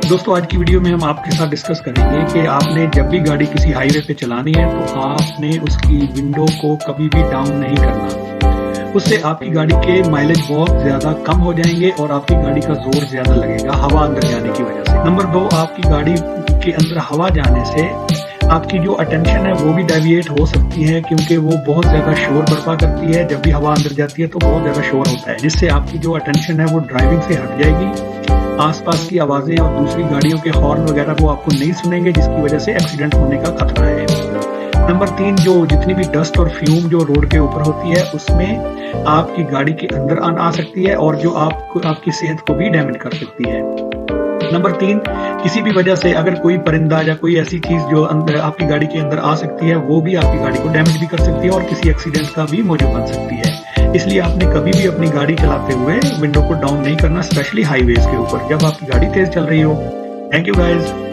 दोस्तों आज की वीडियो में हम आपके साथ डिस्कस करेंगे कि आपने जब भी गाड़ी किसी हाईवे पे चलानी है तो आपने उसकी विंडो को कभी भी डाउन नहीं करना। उससे आपकी गाड़ी के माइलेज बहुत ज्यादा कम हो जाएंगे और आपकी गाड़ी का जोर ज्यादा लगेगा हवा अंदर जाने की वजह से। नंबर 2, आपकी गाड़ी के अंदर हवा जाने से आपकी जो अटेंशन है वो भी डेविएट हो सकती है, क्योंकि वो बहुत ज्यादा शोर बर्पा करती है। जब भी हवा अंदर जाती है तो बहुत ज्यादा शोर होता है, जिससे आपकी जो अटेंशन है वो ड्राइविंग से हट जाएगी। आसपास की आवाजें और दूसरी गाड़ियों के हॉर्न वगैरह वो आपको नहीं सुनेंगे, जिसकी वजह से एक्सीडेंट होने का खतरा है। नंबर 3, जो जितनी भी डस्ट और फ्यूम जो रोड के ऊपर होती है उसमें आपकी गाड़ी के अंदर आ सकती है और जो आपकी सेहत को भी डैमेज कर सकती है। नंबर 3, किसी भी वजह से अगर कोई परिंदा या कोई ऐसी चीज जो अंदर आपकी गाड़ी के अंदर आ सकती है वो भी आपकी गाड़ी को डैमेज भी कर सकती है और किसी एक्सीडेंट का भी मौजू बन सकती है। इसलिए आपने कभी भी अपनी गाड़ी चलाते हुए विंडो को डाउन नहीं करना, स्पेशली हाईवेज के ऊपर जब आपकी गाड़ी तेज चल रही हो। Thank you guys.